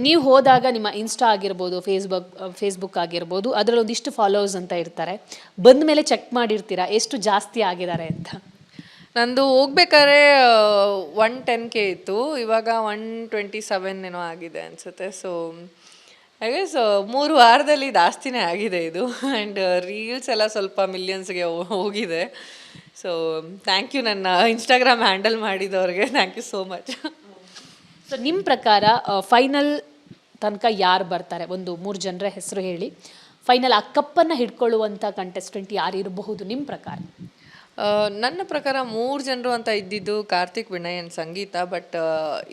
ನೀವು ಹೋದಾಗ ನಿಮ್ಮ ಇನ್ಸ್ಟಾ ಆಗಿರ್ಬೋದು, ಫೇಸ್ಬುಕ್ ಆಗಿರ್ಬೋದು, ಅದರಲ್ಲಿ ಒಂದಿಷ್ಟು ಫಾಲೋವರ್ಸ್ ಅಂತ ಇರ್ತಾರೆ. ಬಂದ ಮೇಲೆ ಚೆಕ್ ಮಾಡಿರ್ತೀರಾ ಎಷ್ಟು ಜಾಸ್ತಿ ಆಗಿದ್ದಾರೆ ಅಂತ? ನಂದು ಹೋಗ್ಬೇಕಾದ್ರೆ 110K ಇತ್ತು, ಇವಾಗ 127 ಏನೋ ಆಗಿದೆ ಅನಿಸುತ್ತೆ. ಸೊ ಐ ಗೆಸ್ 3 ವಾರದಲ್ಲಿ ಜಾಸ್ತಿನೇ ಆಗಿದೆ ಇದು. ಆ್ಯಂಡ್ ರೀಲ್ಸ್ ಎಲ್ಲ ಸ್ವಲ್ಪ ಮಿಲಿಯನ್ಸ್ಗೆ ಹೋಗಿದೆ. ಸೊ ಥ್ಯಾಂಕ್ ಯು ನನ್ನ ಇನ್ಸ್ಟಾಗ್ರಾಮ್ ಹ್ಯಾಂಡಲ್ ಮಾಡಿದವ್ರಿಗೆ, thank you so much. So ನಿಮ್ಮ ಪ್ರಕಾರ ಫೈನಲ್ ತನಕ ಯಾರು ಬರ್ತಾರೆ? ಒಂದು 3 ಜನರ ಹೆಸರು ಹೇಳಿ. ಫೈನಲ್ ಆ ಕಪ್ಪನ್ನು ಹಿಡ್ಕೊಳ್ಳುವಂಥ ಕಂಟೆಸ್ಟೆಂಟ್ ಯಾರು ಇರಬಹುದು ನಿಮ್ಮ ಪ್ರಕಾರ? ನನ್ನ ಪ್ರಕಾರ 3 ಜನರು ಅಂತ ಇದ್ದಿದ್ದು ಕಾರ್ತಿಕ್, ವಿನಯ್ ಆ್ಯಂಡ್ ಸಂಗೀತ. ಬಟ್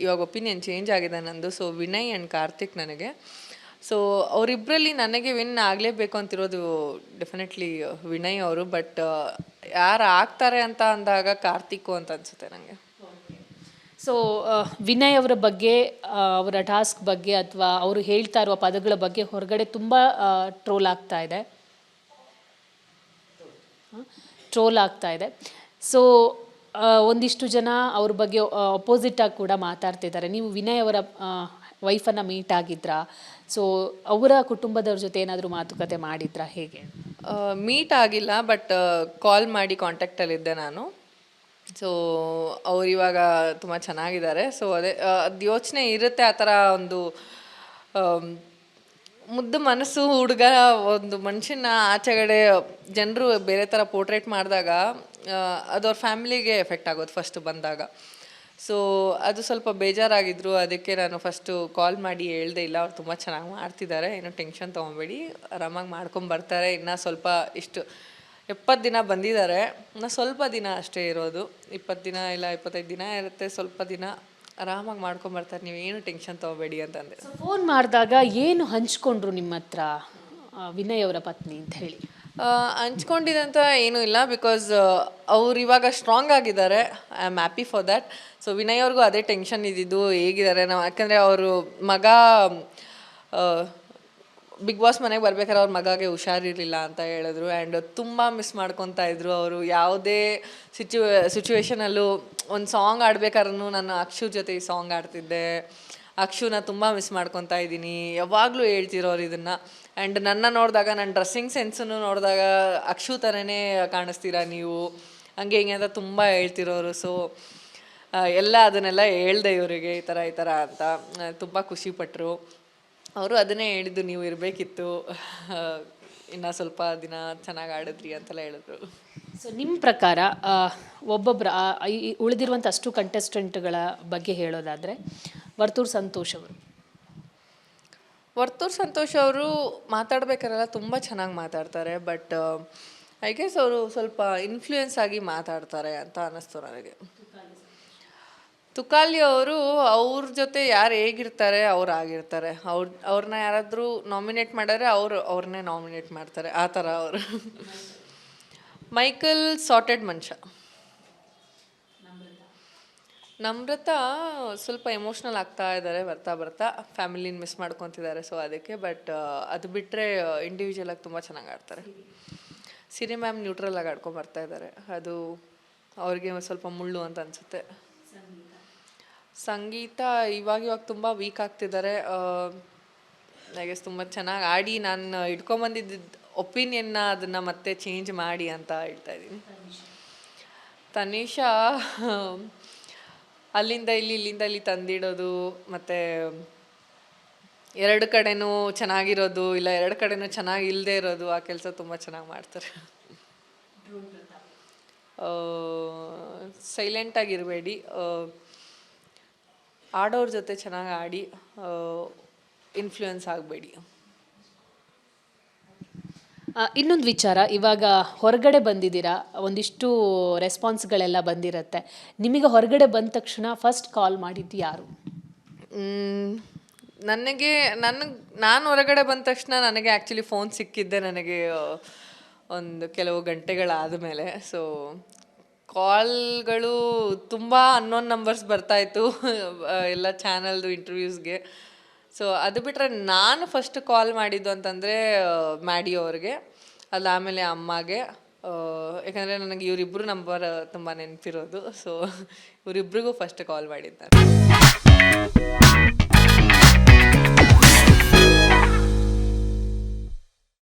ಇವಾಗ ಒಪಿನಿಯನ್ ಚೇಂಜ್ ಆಗಿದೆ ನಂದು. ಸೊ ವಿನಯ್ ಆ್ಯಂಡ್ ಕಾರ್ತಿಕ್ ನನಗೆ. ಸೊ ಅವರಿಬ್ಬರಲ್ಲಿ ನನಗೆ ವಿನ್ ಆಗಲೇಬೇಕು ಅಂತಿರೋದು ಡೆಫಿನೆಟ್ಲಿ ವಿನಯ್ ಅವರು. ಬಟ್ ಯಾರು ಆಗ್ತಾರೆ ಅಂತ ಅಂದಾಗ ಕಾರ್ತಿಕ್ಕು ಅಂತ ಅನಿಸುತ್ತೆ ನನಗೆ. ಸೊ ವಿನಯ್ ಅವರ ಬಗ್ಗೆ, ಅವರ ಟಾಸ್ಕ್ ಬಗ್ಗೆ ಅಥವಾ ಅವರು ಹೇಳ್ತಾ ಇರುವ ಪದಗಳ ಬಗ್ಗೆ ಹೊರಗಡೆ ತುಂಬ ಟ್ರೋಲ್ ಆಗ್ತಾ ಇದೆ. ಸೊ ಒಂದಿಷ್ಟು ಜನ ಅವ್ರ ಬಗ್ಗೆ ಅಪೋಸಿಟಾಗಿ ಕೂಡ ಮಾತಾಡ್ತಿದ್ದಾರೆ. ನೀವು ವಿನಯ್ ಅವರ ವೈಫನ್ನು ಮೀಟ್ ಆಗಿದ್ರಾ? ಸೊ ಅವರ ಕುಟುಂಬದವ್ರ ಜೊತೆ ಏನಾದರೂ ಮಾತುಕತೆ ಮಾಡಿದ್ರಾ, ಹೇಗೆ? ಮೀಟ್ ಆಗಿಲ್ಲ, ಬಟ್ ಕಾಲ್ ಮಾಡಿ ಕಾಂಟ್ಯಾಕ್ಟಲ್ಲಿದ್ದೆ ನಾನು. ಸೊ ಅವ್ರು ಇವಾಗ ತುಂಬ ಚೆನ್ನಾಗಿದ್ದಾರೆ. ಸೊ ಅದು ಯೋಚನೆ ಇರುತ್ತೆ, ಆ ಥರ ಒಂದು ಮುದ್ದು ಮನಸ್ಸು ಹುಡುಗ ಒಂದು ಮನುಷ್ಯನ ಆಚೆಗಡೆ ಜನರು ಬೇರೆ ಥರ ಪೋರ್ಟ್ರೇಟ್ ಮಾಡಿದಾಗ ಅದು ಅವ್ರ ಫ್ಯಾಮಿಲಿಗೆ ಎಫೆಕ್ಟ್ ಆಗೋದು ಫಸ್ಟ್ ಬಂದಾಗ. ಸೊ ಅದು ಸ್ವಲ್ಪ ಬೇಜಾರಾಗಿದ್ದರು. ಅದಕ್ಕೆ ನಾನು ಫಸ್ಟು ಕಾಲ್ ಮಾಡಿ ಹೇಳ್ದೆ, ಇಲ್ಲ ಅವ್ರು ತುಂಬ ಚೆನ್ನಾಗಿ ಮಾಡ್ತಿದ್ದಾರೆ, ಏನೋ ಟೆನ್ಷನ್ ತೊಗೊಬೇಡಿ, ಆರಾಮಾಗಿ ಮಾಡ್ಕೊಂಬರ್ತಾರೆ. ಇನ್ನು ಸ್ವಲ್ಪ ಇಷ್ಟು 70 ದಿನ ಬಂದಿದ್ದಾರೆ, ಇನ್ನು ಸ್ವಲ್ಪ ದಿನ ಅಷ್ಟೇ ಇರೋದು. 20 ದಿನ ಇಲ್ಲ 25 ದಿನ ಇರುತ್ತೆ, ಸ್ವಲ್ಪ ದಿನ ಆರಾಮಾಗಿ ಮಾಡ್ಕೊಂಬರ್ತಾರೆ, ನೀವೇನು ಟೆನ್ಷನ್ ತೊಗೋಬೇಡಿ ಅಂತಂದೆ. ಫೋನ್ ಮಾಡಿದಾಗ ಏನು ಹಂಚ್ಕೊಂಡ್ರು ನಿಮ್ಮ ಹತ್ರ ವಿನಯ್ ಅವರ ಪತ್ನಿ ಅಂತ ಹೇಳಿ? ಹಂಚ್ಕೊಂಡಿದಂತ ಏನೂ ಇಲ್ಲ, ಬಿಕಾಸ್ ಅವ್ರು ಇವಾಗ ಸ್ಟ್ರಾಂಗ್ ಆಗಿದ್ದಾರೆ. I am happy for that. So Vinay ಅವ್ರಿಗೂ ಅದೇ ಟೆನ್ಷನ್ ಇದ್ದಿದ್ದು, ಹೇಗಿದ್ದಾರೆ ನಾವು, ಯಾಕಂದರೆ ಅವರು ಮಗ ಬಿಗ್ ಬಾಸ್ ಮನೆಗೆ ಬರ್ಬೇಕಾದ್ರೆ ಅವ್ರ ಮಗಗೆ ಹುಷಾರಿರಲಿಲ್ಲ ಅಂತ ಹೇಳಿದ್ರು. ಆ್ಯಂಡ್ ತುಂಬ ಮಿಸ್ ಮಾಡ್ಕೊತಾ ಇದ್ರು ಅವರು. ಯಾವುದೇ ಸಿಚುವೇಶನಲ್ಲೂ ಒಂದು ಸಾಂಗ್ ಆಡ್ಬೇಕಾದ್ರೂ ನಾನು ಅಕ್ಷು ಜೊತೆ ಈ ಸಾಂಗ್ ಆಡ್ತಿದ್ದೆ, ಅಕ್ಷುನ ತುಂಬ ಮಿಸ್ ಮಾಡ್ಕೊತಾ ಇದ್ದೀನಿ, ಯಾವಾಗಲೂ ಹೇಳ್ತಿರೋರು ಇದನ್ನು. ಆ್ಯಂಡ್ ನನ್ನ ನೋಡಿದಾಗ, ನನ್ನ ಡ್ರೆಸ್ಸಿಂಗ್ ಸೆನ್ಸನ್ನು ನೋಡಿದಾಗ ಅಕ್ಷು ಥರನೇ ಕಾಣಿಸ್ತೀರಾ ನೀವು, ಹಂಗೆ ಹಿಂಗೆ ಅಂತ ತುಂಬ ಹೇಳ್ತಿರೋರು. ಸೊ ಎಲ್ಲ ಅದನ್ನೆಲ್ಲ ಹೇಳ್ದೆ ಇವರಿಗೆ, ಈ ಥರ ಅಂತ ತುಂಬ ಖುಷಿಪಟ್ಟರು. ಅವರು ಅದನ್ನೇ ಹೇಳಿದ್ದು, ನೀವು ಇರಬೇಕಿತ್ತು, ಇನ್ನು ಸ್ವಲ್ಪ ದಿನ ಚೆನ್ನಾಗಿ ಆಡಿದ್ರಿ ಅಂತೆಲ್ಲ ಹೇಳಿದ್ರು. ಸೊ ನಿಮ್ಮ ಪ್ರಕಾರ ಒಬ್ಬೊಬ್ಬರ ಉಳಿದಿರುವಂಥ ಅಷ್ಟು ಕಂಟೆಸ್ಟೆಂಟ್ಗಳ ಬಗ್ಗೆ ಹೇಳೋದಾದರೆ, ವರ್ತೂರು ಸಂತೋಷ್ ಅವರು ಮಾತಾಡ್ಬೇಕಾರೆಲ್ಲ ತುಂಬ ಚೆನ್ನಾಗಿ ಮಾತಾಡ್ತಾರೆ. ಬಟ್ ಐ ಗೆಸ್ ಅವರು ಸ್ವಲ್ಪ ಇನ್ಫ್ಲೂಯೆನ್ಸ್ ಆಗಿ ಮಾತಾಡ್ತಾರೆ ಅಂತ ಅನ್ನಿಸ್ತು ನನಗೆ. ತುಕಾಲಿ ಅವರು ಅವ್ರ ಜೊತೆ ಯಾರು ಹೇಗಿರ್ತಾರೆ ಅವ್ರು ಆಗಿರ್ತಾರೆ. ಅವ್ರನ್ನ ಯಾರಾದರೂ ನಾಮಿನೇಟ್ ಮಾಡಿದ್ರೆ ಅವ್ರನ್ನೇ ನಾಮಿನೇಟ್ ಮಾಡ್ತಾರೆ, ಆ ಥರ ಅವರು. ಮೈಕಲ್ ಸಾರ್ಟೆಡ್ ಮನುಷ್ಯ. ನಮ್ರತಾ ಸ್ವಲ್ಪ ಎಮೋಷ್ನಲ್ ಆಗ್ತಾ ಇದ್ದಾರೆ ಬರ್ತಾ, ಫ್ಯಾಮಿಲಿನ ಮಿಸ್ ಮಾಡ್ಕೊತಿದ್ದಾರೆ. ಸೊ ಅದಕ್ಕೆ. ಬಟ್ ಅದು ಬಿಟ್ಟರೆ ಇಂಡಿವಿಜುವಲ್ ಆಗಿ ತುಂಬ ಚೆನ್ನಾಗಿ ಆಡ್ತಾರೆ. ಸಿರಿ ಮ್ಯಾಮ್ ನ್ಯೂಟ್ರಲ್ ಆಗಿ ಆಡ್ಕೊಂಡು ಬರ್ತಾ ಇದ್ದಾರೆ, ಅದು ಅವ್ರಿಗೆ ಸ್ವಲ್ಪ ಮುಳ್ಳು ಅಂತ ಅನಿಸುತ್ತೆ. ಸಂಗೀತ ಇವಾಗ ತುಂಬ ವೀಕ್ ಆಗ್ತಿದ್ದಾರೆ. ಐ ಗೆಸ್ ತುಂಬ ಚೆನ್ನಾಗಿ ಆಡಿ ನಾನು ಇಟ್ಕೊಂಬಂದಿದ್ದ ಒಪಿನಿಯನ್ನ ಅದನ್ನು ಮತ್ತೆ ಚೇಂಜ್ ಮಾಡಿ ಅಂತ ಹೇಳ್ತಾ ಇದ್ದೀನಿ. ತನಿಷಾ ಅಲ್ಲಿಂದ ಇಲ್ಲಿ ತಂದಿಡೋದು, ಮತ್ತು 2 ಕಡೆನೂ ಚೆನ್ನಾಗಿರೋದು, ಇಲ್ಲ 2 ಕಡೆನೂ ಚೆನ್ನಾಗಿ ಇಲ್ಲದೆ ಇರೋದು, ಆ ಕೆಲಸ ತುಂಬ ಚೆನ್ನಾಗಿ ಮಾಡ್ತಾರೆ. ಸೈಲೆಂಟಾಗಿರಬೇಡಿ, ಆಡೋರ ಜೊತೆ ಚೆನ್ನಾಗಿ ಆಡಿ, ಇನ್ಫ್ಲೂಯೆನ್ಸ್ ಆಗಬೇಡಿ. ಇನ್ನೊಂದು ವಿಚಾರ, ಇವಾಗ ಹೊರಗಡೆ ಬಂದಿದ್ದೀರಾ, ಒಂದಿಷ್ಟು ರೆಸ್ಪಾನ್ಸ್ಗಳೆಲ್ಲ ಬಂದಿರತ್ತೆ. ನಿಮಗೆ ಹೊರಗಡೆ ಬಂದ ತಕ್ಷಣ ಫಸ್ಟ್ ಕಾಲ್ ಮಾಡಿದ್ದು ಯಾರು? ನಾನು ಹೊರಗಡೆ ಬಂದ ತಕ್ಷಣ ನನಗೆ ಆ್ಯಕ್ಚುಲಿ ಫೋನ್ ಸಿಕ್ಕಿದ್ದೆ ನನಗೆ ಒಂದು ಕೆಲವು ಗಂಟೆಗಳಾದ ಮೇಲೆ. ಸೊ ಕಾಲ್ಗಳು ತುಂಬ ಅನ್ನೋನ್ ನಂಬರ್ಸ್ ಬರ್ತಾಯಿತ್ತು ಎಲ್ಲ ಚಾನಲ್ದು ಇಂಟರ್ವ್ಯೂಸ್ಗೆ. ಸೊ ಅದು ಬಿಟ್ಟರೆ ನಾನು ಫಸ್ಟ್ ಕಾಲ್ ಮಾಡಿದ್ದು ಅಂತಂದರೆ ಮ್ಯಾಡಿ ಅವ್ರಿಗೆ, ಆಮೇಲೆ ಅಮ್ಮಗೆ. ಯಾಕಂದರೆ ನನಗೆ ಇವರಿಬ್ಬರು ನಂಬರ್ ತುಂಬ ನೆನಪಿರೋದು. ಸೊ ಇವರಿಬ್ರಿಗೂ ಫಸ್ಟ್ ಕಾಲ್ ಮಾಡಿದ್ದೆ.